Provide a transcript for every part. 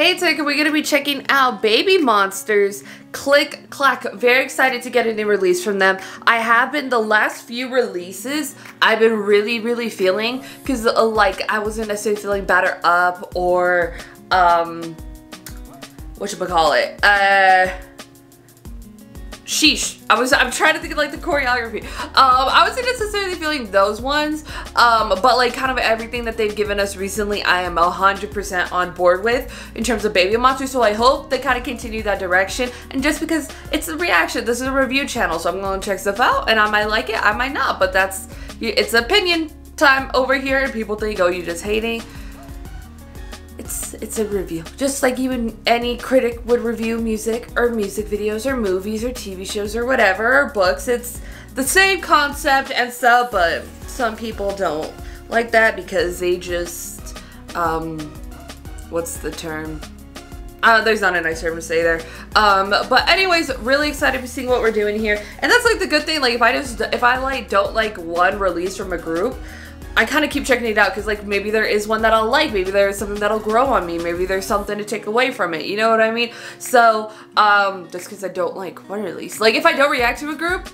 Hey, today we're going to be checking out BABYMONSTER's CLIK CLAK. Very excited to get a new release from them. I have been, the last few releases, I've been really feeling, because like, I wasn't necessarily feeling batter up or, whatchamacallit, sheesh. I'm trying to think of like the choreography. I wasn't necessarily feeling those ones, but like kind of everything that they've given us recently, I am 100% on board with in terms of BABYMONSTER. So I hope they kind of continue that direction. And just because it's a reaction, this is a review channel, so I'm going to check stuff out, and I might like it, I might not, but it's opinion time over here, and people think, oh, you're just hating. It's a review. Just like any critic would review music or music videos or movies or TV shows or whatever, or books. It's the same concept and stuff, but some people don't like that because they just, what's the term? There's not a nice term to say there. But anyways, really excited to see what we're doing here. And that's like the good thing, like if I like don't like one release from a group, I kind of keep checking it out because like maybe there is one that I'll like, maybe there's something that'll grow on me, maybe there's something to take away from it, you know what I mean? So just because I don't like one release, like if I don't react to a group,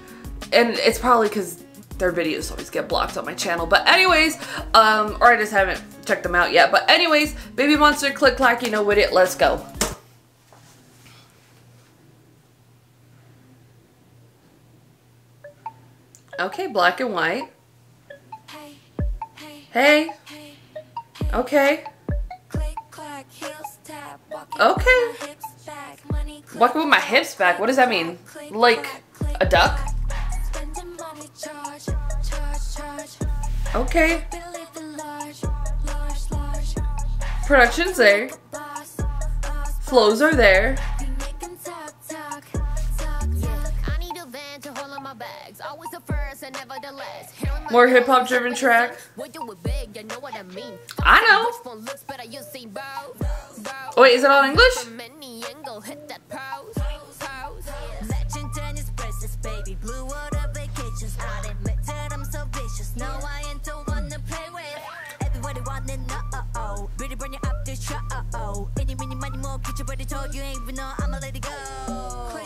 and it's probably because their videos always get blocked on my channel, but anyways, or I just haven't checked them out yet, but anyways, BABYMONSTER, CLIK CLAK, you know with it, let's go. Okay, black and white. Hey. Okay. Okay. Walking with my hips back. What does that mean? Like a duck? Okay. Production's there. Flows are there. More hip-hop driven track. I know. Oh, wait, is it all English?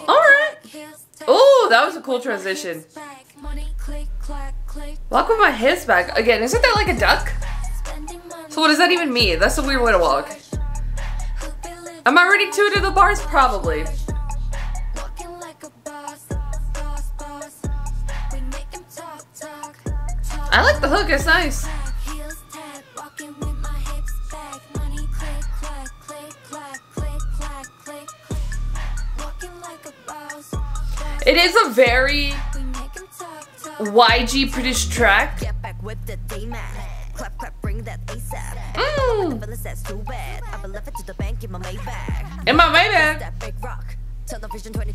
Alright. Oh, that was a cool transition. Walk with my hips back. Again, isn't that like a duck? So what does that even mean? That's a weird way to walk. Am I reading two to the bars? Probably. I like the hook, it's nice. It is a very YG produced track. In my Maybach. 2020.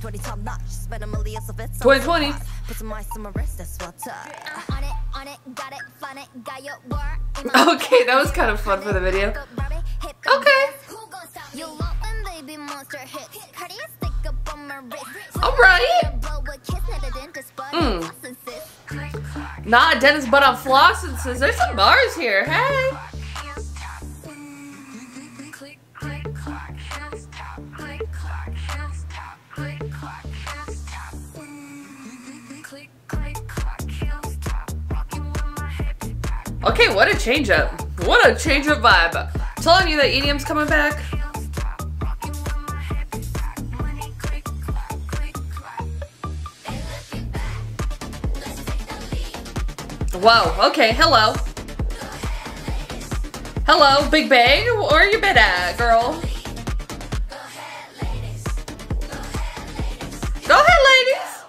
Okay, that was kind of fun for the video. Okay. Alright. Not a dentist, but I'm flossing. Says there's some bars here. Hey. Okay, what a change up. What a change up vibe. I'm telling you that EDM's coming back. Whoa, okay, hello. Hello, Big Bang, where you been at, girl? Go ahead, ladies.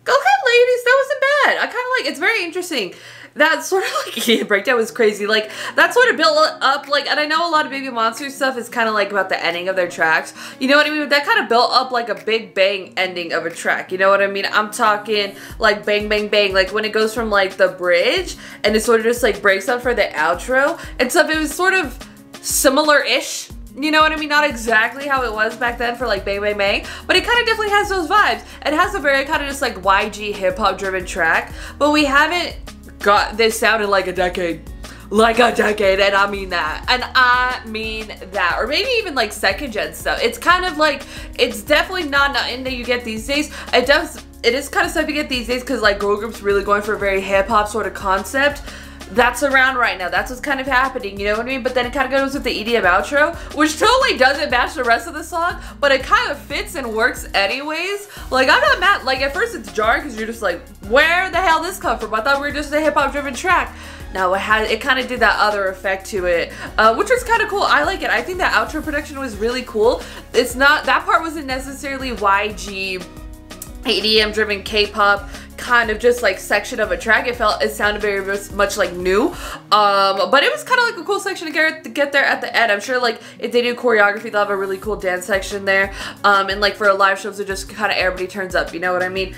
Go ahead, ladies, that wasn't bad. I kind of like, it's very interesting. That sort of like, yeah, breakdown was crazy. Like, that sort of built up, like, and I know a lot of BABYMONSTER stuff is kind of like about the ending of their tracks. You know what I mean? That kind of built up like a big bang ending of a track. You know what I mean? I'm talking like bang, bang, bang. Like when it goes from like the bridge and it sort of just like breaks up for the outro and stuff. It was sort of similar-ish. You know what I mean? Not exactly how it was back then for like Bang Bang Bang, but it kind of definitely has those vibes. It has a very kind of just like YG hip hop driven track, but we haven't got this sounded like a decade. like a decade, and I mean that. And I mean that. Or maybe even like second gen stuff. It's kind of like, it's definitely not nothing that you get these days. It is kind of stuff you get these days because like girl groups really going for a very hip hop sort of concept. That's around right now. That's what's kind of happening, you know what I mean? But then it kind of goes with the EDM outro, which totally doesn't match the rest of the song, but it kind of fits and works anyways. Like, I'm not mad. Like, at first it's jarring because you're just like, where the hell did this come from? I thought we were just a hip-hop driven track. No, it kind of did that other effect to it, which was kind of cool. I like it. I think that outro production was really cool. It's not, that part wasn't necessarily YG EDM driven K-pop kind of just like section of a track. It sounded very much like new, but it was kind of like a cool section to get there at the end. I'm sure like if they do choreography, they'll have a really cool dance section there, and like for a live shows, it just kind of everybody turns up, you know what I mean?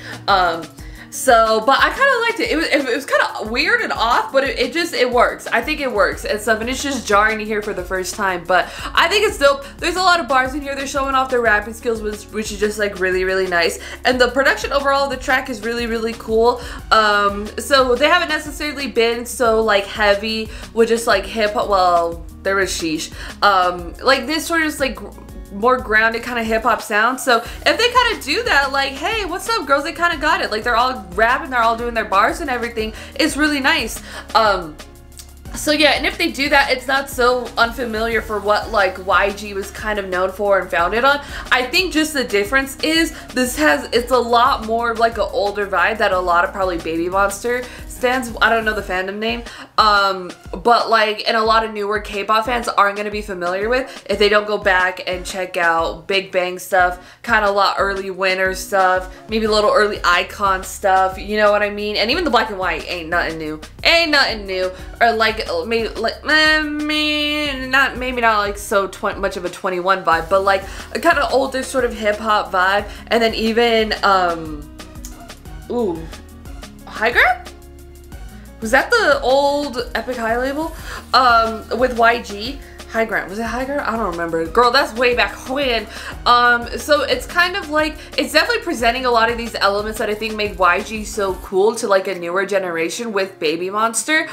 So, but I kind of liked it. It was kind of weird and off, but it works. I think it works and stuff, and it's just jarring to hear for the first time, but I think it's dope. There's a lot of bars in here. They're showing off their rapping skills, which is just like really, really nice. And the production overall of the track is really, really cool. So they haven't necessarily been so like heavy with just like hip hop. Well, there was sheesh. Like this sort of just like more grounded kind of hip-hop sound. So if they kind of do that, like, hey, what's up girls, they kind of got it. Like they're all rapping, they're all doing their bars and everything. It's really nice. So yeah, and if they do that, it's not so unfamiliar for what like YG was kind of known for and founded on. I think just the difference is it's a lot more of like an older vibe that a lot of probably BABYMONSTER fans, I don't know the fandom name, but like, and a lot of newer K-pop fans aren't going to be familiar with if they don't go back and check out Big Bang stuff, kind of a lot early Winter stuff, maybe a little early Icon stuff, you know what I mean? And even the black and white ain't nothing new. Or like maybe like maybe not like so much of a 21 vibe, but like a kind of older sort of hip hop vibe. And then even High Ground? Was that the old Epic High label? With YG? High Ground. Was it High Ground? I don't remember. Girl, that's way back when. So it's kind of like, it's definitely presenting a lot of these elements that I think make YG so cool to like a newer generation with BABYMONSTER.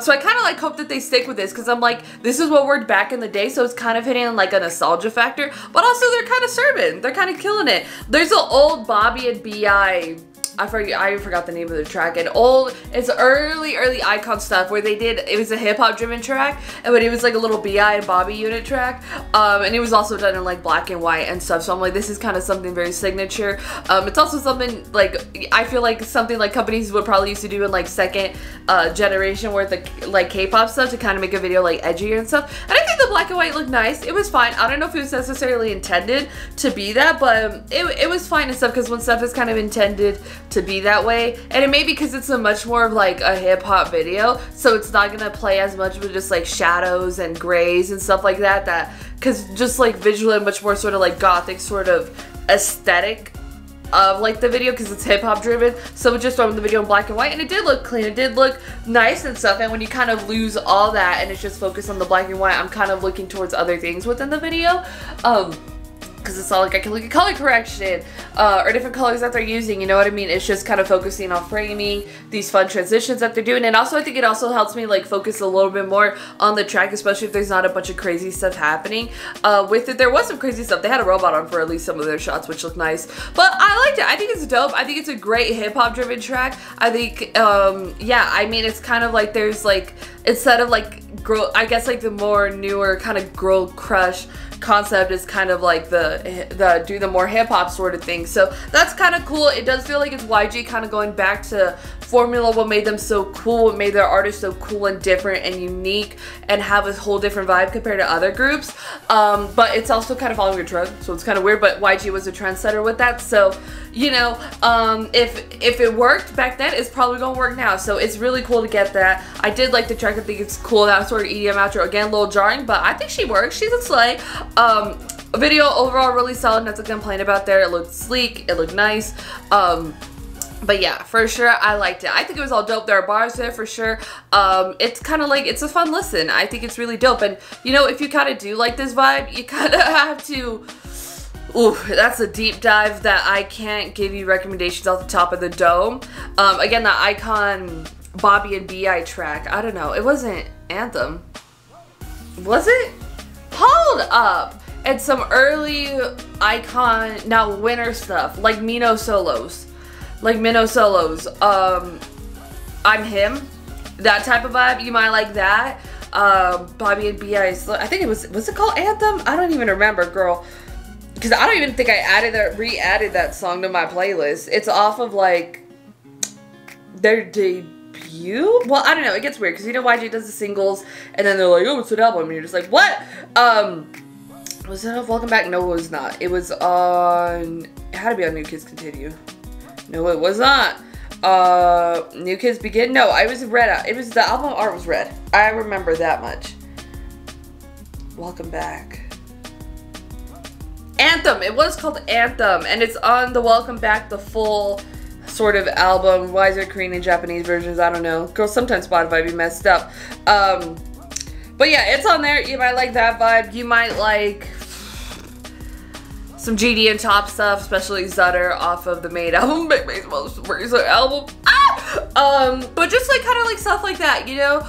So I kind of like hope that they stick with this because I'm like, this is what worked back in the day, so it's kind of hitting like a nostalgia factor, but also they're kind of serving. They're kind of killing it. There's an old Bobby and B.I. I forgot the name of the track. It's early Icon stuff where they did, it was a hip hop driven track, but it was like a little B.I. and Bobby unit track, and it was also done in like black and white and stuff. So I'm like, this is kind of something very signature. It's also something like, I feel like something like companies would probably used to do in like second generation worth of like K-pop stuff to kind of make a video like edgier and stuff. And I think the black and white looked nice. It was fine. I don't know if it was necessarily intended to be that, but it was fine and stuff, because when stuff is kind of intended to be that way, and it may be because it's a much more of like a hip-hop video, so it's not gonna play as much with just like shadows and grays and stuff like that, because just like visually much more sort of like gothic sort of aesthetic of like the video, because it's hip-hop driven. So it just throwing the video in black and white, and it did look clean, it did look nice and stuff. And when you kind of lose all that and it's just focused on the black and white, I'm kind of looking towards other things within the video, because it's all like I can look at color correction or different colors that they're using, you know what I mean? It's just kind of focusing on framing these fun transitions that they're doing. And also I think it also helps me like focus a little bit more on the track, especially if there's not a bunch of crazy stuff happening with it. There was some crazy stuff. They had a robot on for at least some of their shots, which looked nice, but I liked it. I think it's dope. I think it's a great hip-hop driven track. I think yeah, I mean, it's kind of like there's like, instead of like girl, I guess like the more newer kind of girl crush concept is kind of like the more hip-hop sort of thing. So that's kind of cool. It does feel like it's YG kind of going back to formula, what made them so cool, what made their artists so cool and different and unique and have a whole different vibe compared to other groups. But it's also kind of following a trend, so it's kind of weird, but YG was a trendsetter with that. So, you know, if it worked back then, it's probably gonna work now. So it's really cool to get that. I did like the track. I think it's cool. That sort of EDM outro, again, a little jarring, but I think she works. She's a slay. Video overall really solid, nothing to complain about there. It looked sleek, it looked nice. But yeah, for sure, I liked it. I think it was all dope. There are bars there for sure. It's kind of like, it's a fun listen. I think it's really dope. And you know, if you kind of do like this vibe, you kind of have to, ooh, that's a deep dive that I can't give you recommendations off the top of the dome. Again, the Icon Bobby and B.I. track, I don't know, it wasn't Anthem. Was it? Hold up. And some early icon, now winner stuff, like Mino solos. Like Minnow solos. I'm Him. That type of vibe. You might like that. Bobby and B.I.'s, I think it was it called Anthem? I don't even remember, girl. Because I don't even think I re-added that song to my playlist. It's off of like their debut? Well, I don't know. It gets weird because you know YG does the singles and then they're like, oh, it's an album. And you're just like, what? Was it on Welcome Back? No, it was not. It was on, it had to be on New Kids Continue. No, it was not. New Kids Begin? No, it was red. It was, the album art was red. I remember that much. Welcome Back. Anthem. It was called Anthem. And it's on the Welcome Back, the full sort of album. Why is there Korean and Japanese versions? I don't know. Girl, sometimes Spotify be messed up. But yeah, it's on there. You might like that vibe. You might like some GD and Top stuff, especially Zutter off of the Made album, Big Bass most recent album. But just like kind of like stuff like that, you know.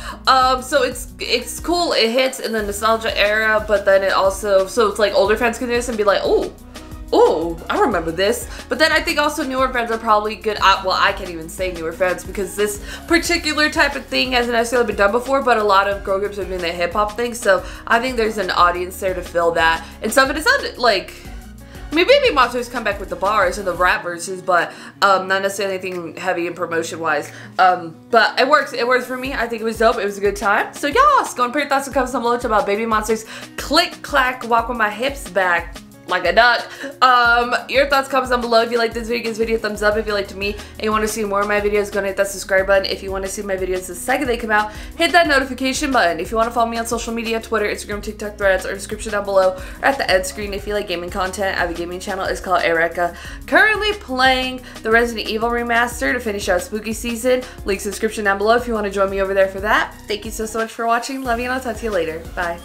So it's cool. It hits in the nostalgia era, but then it also, so it's like older fans can do this and be like, oh, I remember this. But then I think also newer fans are probably good. Well, I can't even say newer fans because this particular type of thing hasn't necessarily been done before, but a lot of girl groups are doing the hip hop thing. So I think there's an audience there to fill that. And some of it sounded like, I mean, BABYMONSTER's come back with the bars and the rap verses, but not necessarily anything heavy and promotion-wise. But it works. It works for me. I think it was dope. It was a good time. So, yes, go and put your thoughts and comments down below about BABYMONSTER's Click Clack Walk with My Hips Back like a duck. Your thoughts, comments down below. If you like this video, give this video a thumbs up. If you liked me and you want to see more of my videos, go and hit that subscribe button. If you want to see my videos the second they come out, hit that notification button. If you want to follow me on social media, Twitter, Instagram, TikTok, Threads, or description down below, or at the end screen. If you like gaming content, I have a gaming channel. It's called Erika. Currently playing the Resident Evil remaster to finish out spooky season. Link subscription down below if you want to join me over there for that. Thank you so much for watching. Love you, and I'll talk to you later. Bye.